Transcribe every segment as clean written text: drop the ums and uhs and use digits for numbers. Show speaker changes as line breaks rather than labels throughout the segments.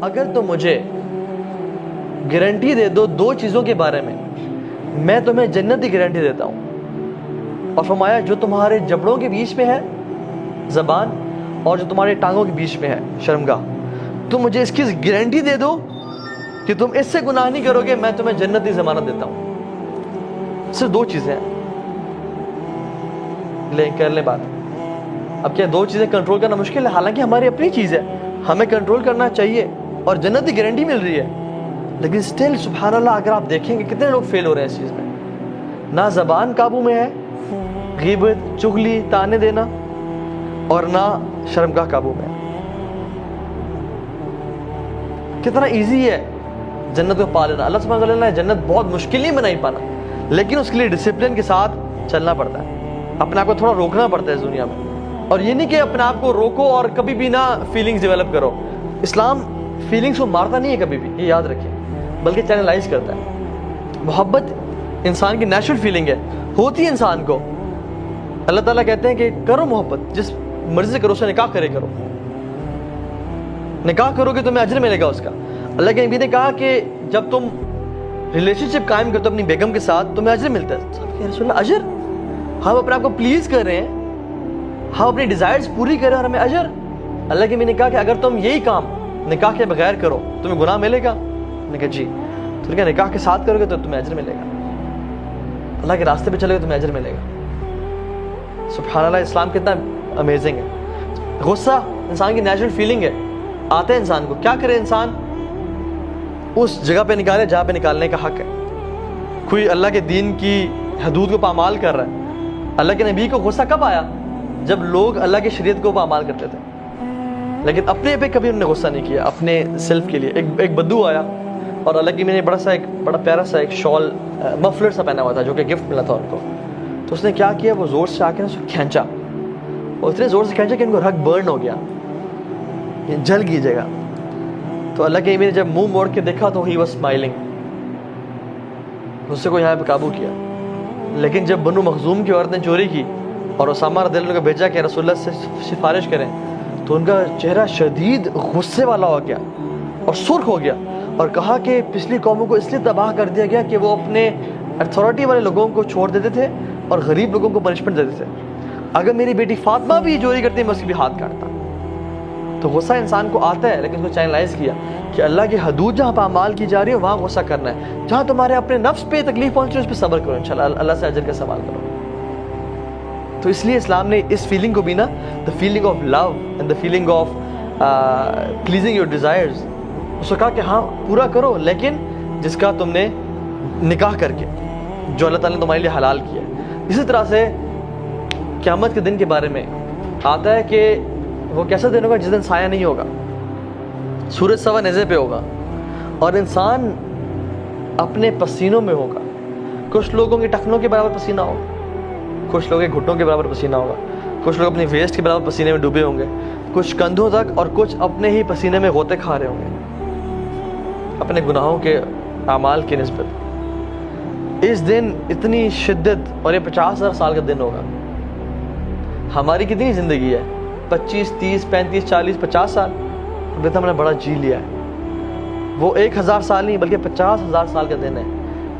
اگر تم مجھے گارنٹی دے دو دو چیزوں کے بارے میں تمہیں جنت کی گارنٹی دیتا ہوں. اور فرمایا جو تمہارے جبڑوں کے بیچ میں ہے زبان اور جو تمہارے ٹانگوں کے بیچ میں ہے شرمگاہ, تم مجھے اس کی گارنٹی دے دو کہ تم اس سے گناہ نہیں کرو گے, میں تمہیں جنت کی ضمانت دیتا ہوں. صرف دو چیزیں ہیں, لے کر لیں بات. اب کیا دو چیزیں کنٹرول کرنا مشکل ہے؟ حالانکہ ہماری اپنی چیز ہے, ہمیں کنٹرول کرنا چاہیے اور جنت کی گارنٹی مل رہی ہے. لیکن سٹل سبحان اللہ اگر آپ دیکھیں گے کتنے لوگ فیل ہو رہے ہیں اس چیز میں. نہ زبان قابو میں ہے, غیبت, چغلی, تانے دینا, اور نہ شرمگاہ قابو میں. کتنا ایزی ہے جنت کو پا لینا. اللہ سبحانہ وتعالیٰ نے جنت بہت مشکل نہیں بنائی پانا, لیکن اس کے لیے ڈسپلن کے ساتھ چلنا پڑتا ہے, اپنے آپ کو تھوڑا روکنا پڑتا ہے اس دنیا میں. اور یہ نہیں کہ اپنے آپ کو روکو اور کبھی بھی نہ فیلنگز ڈیولپ کرو. اسلام فیلنگز کو مارتا نہیں ہے کبھی بھی, یہ یاد رکھیں, بلکہ چینلائز کرتا ہے. محبت انسان کی نیچرل فیلنگ ہے, ہوتی ہے انسان کو. اللہ تعالیٰ کہتے ہیں کہ کرو محبت, جس مرضی سے کرو, اس سے نکاح کرو. نکاح کرو گے تمہیں اجر ملے گا اس کا. اللہ کے نبی نے کہا کہ جب تم ریلیشن شپ قائم کرتے ہو اپنی بیگم کے ساتھ تمہیں اجر ملتا ہے. رسول اللہ اجر؟ ہم اپنے آپ کو پلیز کر رہے ہیں, ہم اپنی ڈیزائرز پوری کر رہے ہیں اور ہمیں اجر. اللہ کے نبی نے کہا کہ اگر تم یہی کام نکاح کے بغیر کرو تمہیں گناہ ملے گا. میں نے کہا جی. تو کہا نکاح کے ساتھ کرو گے تو تمہیں اجر ملے گا, اللہ کے راستے پہ چلے گے تمہیں اجر ملے گا. سبحان اللہ, اسلام کتنا امیزنگ ہے. غصہ انسان کی نیچرل فیلنگ ہے, آتا ہے انسان کو. کیا کرے انسان؟ اس جگہ پہ نکالے جہاں پہ نکالنے کا حق ہے. کوئی اللہ کے دین کی حدود کو پامال کر رہا ہے. اللہ کے نبی کو غصہ کب آیا؟ جب لوگ اللہ کی شریعت کو پامال کرتے تھے, لیکن اپنے پہ کبھی انہوں نے غصہ نہیں کیا, اپنے سیلف کے لیے. ایک بدو آیا اور اللہ کی میں نے بڑا پیارا سا ایک شال مفلر سا پہنا ہوا تھا جو کہ گفٹ ملا تھا ان کو. تو اس نے کیا کیا, وہ زور سے آ کے اس کو کھینچا, اور اتنے زور سے کھینچا کہ ان کو رگ برن ہو گیا, جل گئی جگہ. تو اللہ کے نبی نے جب منہ موڑ کے دیکھا تو ہی واز اسمائلنگ, غصے کو یہاں پہ قابو کیا. لیکن جب بنو مخزوم کی عورت نے چوری کی اور اسامہ رضی اللہ عنہ کو بھیجا کہ رسول اللہ سے سفارش کریں, تو ان کا چہرہ شدید غصے والا ہو گیا اور سرخ ہو گیا, اور کہا کہ پچھلی قوموں کو اس لیے تباہ کر دیا گیا کہ وہ اپنے اتھارٹی والے لوگوں کو چھوڑ دیتے تھے اور غریب لوگوں کو پنشمنٹ دیتے تھے. اگر میری بیٹی فاطمہ بھی چوری کرتی میں اس کی بھی ہاتھ کاٹتا. تو غصہ انسان کو آتا ہے, لیکن اس کو چینلائز کیا کہ اللہ کی حدود جہاں پہ اعمال کی جا رہی ہے وہاں غصہ کرنا ہے. جہاں تمہارے اپنے نفس پہ تکلیف پہنچ رہی ہے اس پہ صبر کرو, انشاءاللہ اللہ سے اجر کا سوال کرو. تو اس لیے اسلام نے اس فیلنگ کو بھی نا, the feeling of love and the feeling of pleasing your desires, اس کو کہا کہ ہاں پورا کرو, لیکن جس کا تم نے نکاح کر کے جو اللہ تعالیٰ نے تمہارے لیے حلال کیا ہے. اسی طرح سے قیامت کے دن کے بارے میں آتا ہے کہ وہ کیسا دن ہوگا جس دن سایہ نہیں ہوگا, سورج سوا نیزے پہ ہوگا اور انسان اپنے پسینوں میں ہوگا. کچھ لوگوں کے ٹخنوں کے برابر پسینہ ہوگا, کچھ لوگوں کے گھٹنوں کے برابر پسینہ ہوگا, کچھ لوگ اپنی ویسٹ کے برابر پسینے میں ڈوبے ہوں گے, کچھ کندھوں تک, اور کچھ اپنے ہی پسینے میں غوطے کھا رہے ہوں گے اپنے گناہوں کے اعمال کی نسبت. اس دن اتنی شدت, اور یہ 50,000 سال کا دن ہوگا. ہماری کتنی زندگی ہے؟ 25, 30, 35, 40, 50 سال. ابھی تو ہم نے بڑا جی لیا ہے. وہ 1000 سال نہیں بلکہ 50,000 سال کا دن ہے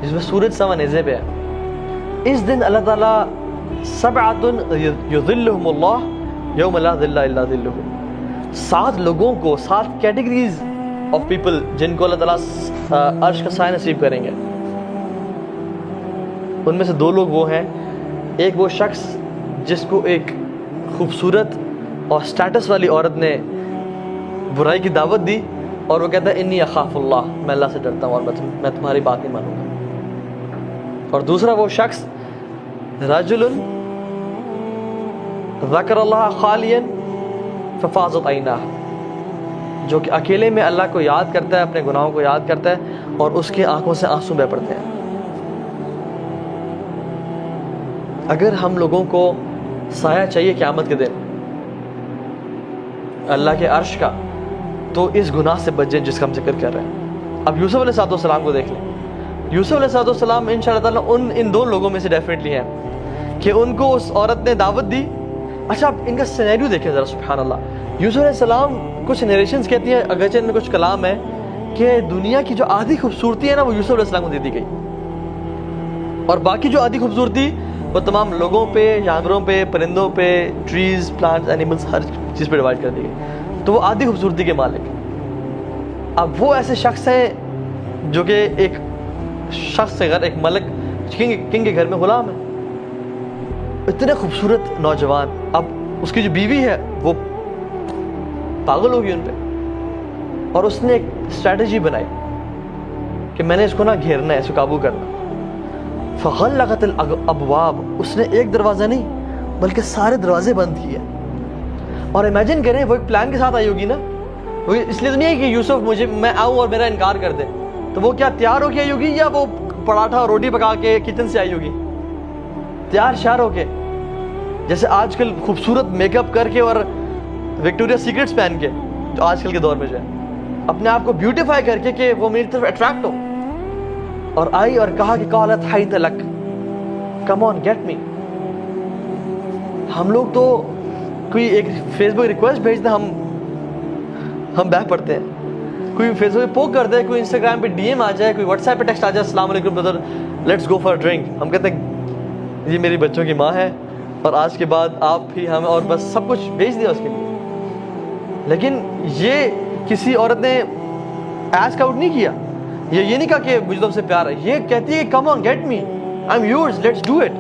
جس میں سورج سوا نیزے پہ ہے. اس دن اللہ تعالیٰ سبعۃ یظلہم اللہ یوم لا ظل الا ظلہ, 7 لوگوں کو, 7 کیٹیگریز آف پیپل جن کو اللہ تعالیٰ عرش کا سایہ نصیب کریں گے. ان میں سے 2 لوگ وہ ہیں, ایک وہ شخص جس کو ایک خوبصورت اور سٹیٹس والی عورت نے برائی کی دعوت دی اور وہ کہتا ہے انی اخاف اللہ, میں اللہ سے ڈرتا ہوں اور میں تمہاری بات نہیں مانوں گا. اور دوسرا وہ شخص رجل ذکر اللہ خالیا ففاضت عیناہ, جو کہ اکیلے میں اللہ کو یاد کرتا ہے, اپنے گناہوں کو یاد کرتا ہے اور اس کی آنکھوں سے آنسو بہہ پڑتے ہیں. اگر ہم لوگوں کو سایہ چاہیے قیامت کے دن اللہ کے عرش کا, تو اس گناہ سے بچ جائیں جس کا ہم ذکر کر رہے ہیں. اب یوسف علیہ السلام کو دیکھ لیں. یوسف علیہ السلام ان شاء اللہ تعالیٰ ان 2 لوگوں میں سے ڈیفینیٹلی ہیں کہ ان کو اس عورت نے دعوت دی. اچھا آپ ان کا سینیریو دیکھیں ذرا, سبحان اللہ. یوسف علیہ السلام کچھ نریشنز کہتی ہیں, اگرچہ ان میں کچھ کلام ہے, کہ دنیا کی جو آدھی خوبصورتی ہے نا وہ یوسف علیہ السلام کو دے دی گئی, اور باقی جو آدھی خوبصورتی وہ تمام لوگوں پہ, جانوروں پہ, پرندوں پہ, ٹریز, پلانٹس, اینیملز, ہر چیز پہ ڈیوائڈ کر دی گئی. تو وہ آدھی خوبصورتی کے مالک. اب وہ ایسے شخص ہیں جو کہ ایک شخص سے گھر, ایک ملک کنگ کے گھر میں غلام ہے, اتنے خوبصورت نوجوان. اب اس کی جو بیوی ہے وہ پاگل ہوگی ان پہ, اور اس نے ایک اسٹریٹجی بنائی کہ میں نے اس کو نا گھیرنا ہے, اس کو قابو کرنا. فغلقت الابواب, اس نے ایک دروازہ نہیں بلکہ سارے دروازے بند کیے. اور امیجن کریں وہ ایک پلان کے ساتھ آئی ہوگی نا, وہ اس لیے تو نہیں ہے کہ یوسف میں آؤں اور میرا انکار کر دے. تو وہ کیا تیار ہو کے آئی ہوگی, یا وہ پراٹھا اور روٹی پکا کے کچن سے آئی ہوگی تیار شیار ہو کے, جیسے آج کل خوبصورت میک اپ کر کے اور وکٹوریا سیکرٹس پہن کے, جو آج کل کے دور میں جو ہے اپنے آپ کو بیوٹیفائی کر کے کہ وہ میری طرف اٹریکٹ ہو. اور آئی اور کہا کہ قالت حیت لک, کم آن گیٹ می. ہم لوگ تو کوئی ایک فیس بک ریکویسٹ بھیجتے ہم بہ پڑتے ہیں, کوئی فیس بک پہ پوک کر دے, کوئی انسٹاگرام پہ ڈی ایم آ جائے, کوئی واٹس ایپ پہ ٹیکسٹ آ جائے, السلام علیکم برادر لیٹس گو فار ڈرنک. ہم کہتے ہیں یہ میری بچوں کی ماں ہے اور آج کے بعد آپ بھی ہمیں, اور بس سب کچھ بھیج دیا اس کے لیے. لیکن یہ کسی عورت نے ایسک آؤٹ نہیں کیا, یہ نہیں کہا کہ مجھے تم سے پیار ہے, یہ کہتی ہے come on get me, I am yours, let's do it.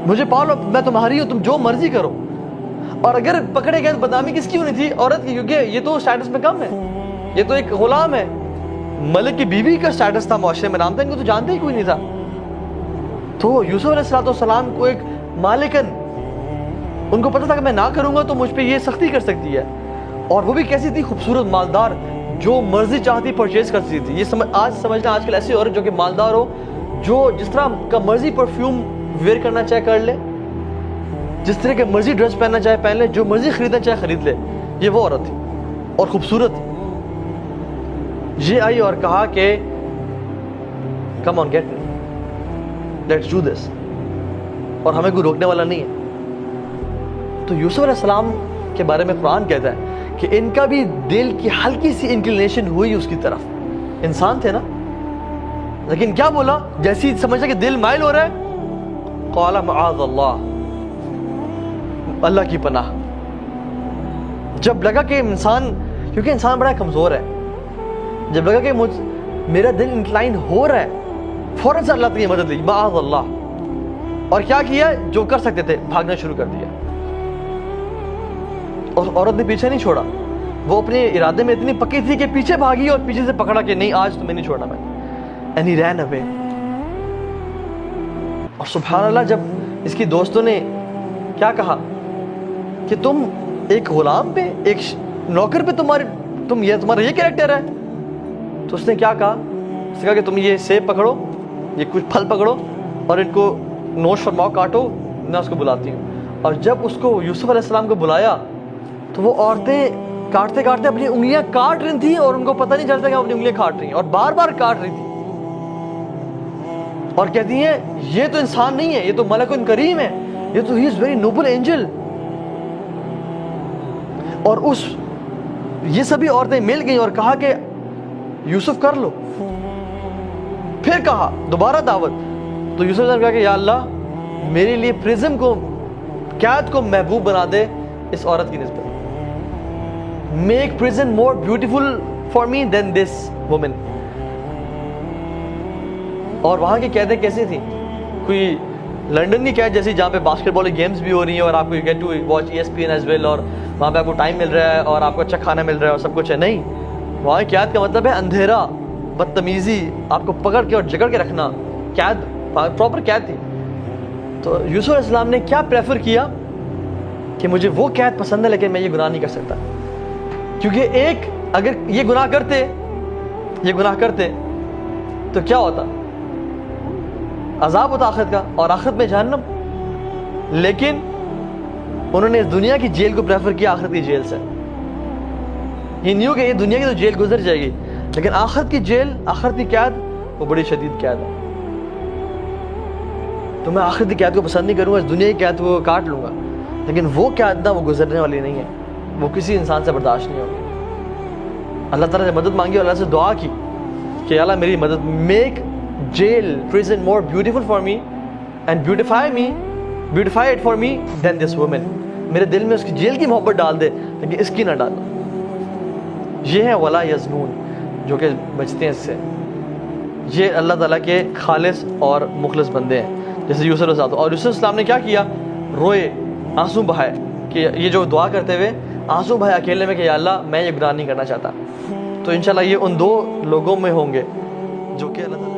مجھے پالو, میں تمہاری ہوں, تم جو مرضی کرو. اور اگر پکڑے گئے تو بدنامی کس کی ہونی تھی؟ عورت کی, کیونکہ یہ تو اسٹیٹس میں کم ہے, یہ تو ایک غلام ہے. ملک کی بیوی کا اسٹیٹس تھا معاشرے میں, نام تھا, ان کو تو جانتے ہی کوئی نہیں تھا. تو یوسف علیہ السلام کو ایک مالکن, ان کو پتا تھا کہ میں نہ کروں گا تو مجھ پہ یہ سختی کر سکتی ہے. اور وہ بھی کیسی تھی؟ خوبصورت, مالدار, جو مرضی چاہتی پرچیز کر سکتی تھی. یہ آج سمجھنا آج کل ایسی عورت جو کہ مالدار ہو, جو جس طرح کا مرضی پرفیوم ویئر کرنا چاہے کر لے, جس طرح کے مرضی ڈریس پہننا چاہے پہن لے, جو مرضی خریدنا چاہے خرید لے. یہ وہ عورت تھی اور خوبصورت. یہ آئی اور کہا کہ come on get me, let's do this, اور ہمیں کوئی روکنے والا نہیں ہے. تو یوسف علیہ السلام کے بارے میں قرآن کہتا ہے کہ ان کا بھی دل کی ہلکی سی انکلینیشن ہوئی اس کی طرف. انسان تھے نا, لیکن کیا بولا جیسی سمجھا کہ دل مائل ہو رہا ہے, قال معاذ اللہ, اللہ کی پناہ. جب لگا کہ انسان, کیونکہ انسان بڑا کمزور ہے, جب لگا کہ میرا دل انکلائن ہو رہا ہے, فوراً سے اللہ کی مدد لی, معاذ اللہ. اور کیا کیا؟ جو کر سکتے تھے بھاگنا شروع کر دیا. اور عورت نے پیچھے نہیں چھوڑا, وہ اپنے ارادے میں اتنی پکی تھی کہ پیچھے بھاگی اور پیچھے سے پکڑا کہ نہیں آج تمہیں نہیں چھوڑنا میں. اینڈ ہی رین اوے. اور سبحان اللہ, جب اس کی دوستوں نے کیا کہا کہ تم ایک غلام پہ, ایک نوکر پہ تمہارا یہ کریکٹر ہے, تو اس نے کیا کہا؟ اس نے کہا کہ تم یہ سیب پکڑو, یہ کچھ پھل پکڑو اور ان کو نوش فرماؤ, کاٹو, میں اس کو بلاتی ہوں. اور جب اس کو یوسف علیہ السلام کو بلایا تو وہ عورتیں کاٹتے کاٹتے اپنی انگلیاں کاٹ رہی تھیں, اور ان کو پتہ نہیں چلتا کہ اپنی انگلیاں کاٹ رہی ہیں, اور بار بار کاٹ رہی تھی. اور کہتی ہیں یہ تو انسان نہیں ہے, یہ تو ملک کریم ہے, یہ تو ہی از ویری نوبل اینجل. اور یہ سبھی عورتیں مل گئیں اور کہا کہ یوسف کر لو. پھر کہا دوبارہ دعوت, تو یوسف نے کہا کہ یا اللہ میرے لیے پرزم کو, قید کو محبوب بنا دے اس عورت کی نسبت. Make prison more beautiful for me then this woman. اور وہاں کی قیدیں کیسی تھیں؟ کوئی لنڈن کی قید جیسی جہاں پہ باسکٹ بال گیمز بھی ہو رہی ہیں اور آپ کو get to watch ESPN as well, اور وہاں پہ آپ کو ٹائم مل رہا ہے اور آپ کو اچھا کھانا مل رہا ہے اور سب کچھ ہے. نہیں, وہاں کی قید کا مطلب ہے اندھیرا, بدتمیزی, آپ کو پکڑ کے اور جکڑ کے رکھنا. قید پراپر قید تھی. تو یوسف علیہ السلام نے کیا پریفر کیا کہ مجھے وہ قید پسند ہے لیکن میں یہ گناہ نہیں کر سکتا. کیونکہ ایک اگر یہ گناہ کرتے تو کیا ہوتا؟ عذاب ہوتا آخرت کا, اور آخرت میں جہنم. لیکن انہوں نے اس دنیا کی جیل کو پریفر کیا آخرت کی جیل سے. یہ نیو کہ یہ دنیا کی تو جیل گزر جائے گی, لیکن آخرت کی جیل, آخرت کی قید وہ بڑی شدید قید ہے. تو میں آخرت کی قید کو پسند نہیں کروں گا, اس دنیا کی قید کو کاٹ لوں گا, لیکن وہ قید نہ وہ گزرنے والی نہیں ہے. وہ کسی انسان سے برداشت نہیں ہوگی. اللہ تعالیٰ نے مدد مانگی اور اللہ سے دعا کی کہ اللہ میری مدد, make jail prison more beautiful for me and beautify it for me than this woman. میرے دل میں اس کی جیل کی محبت ڈال دے لیکن اس کی نہ ڈالو. یہ ہے ولا یزنون, جو کہ بچتے ہیں اس سے. یہ اللہ تعالیٰ کے خالص اور مخلص بندے ہیں, جیسے یوسف علیہ السلام. اور یوسف علیہ السلام نے کیا کیا, روئے, آنسو بہائے, کہ یہ جو دعا کرتے ہوئے آنسو بہائے اکیلے میں کہ یا اللہ میں یہ گناہ نہیں کرنا چاہتا. تو انشاءاللہ یہ ان دو لوگوں میں ہوں گے جو کہ اللہ تعالیٰ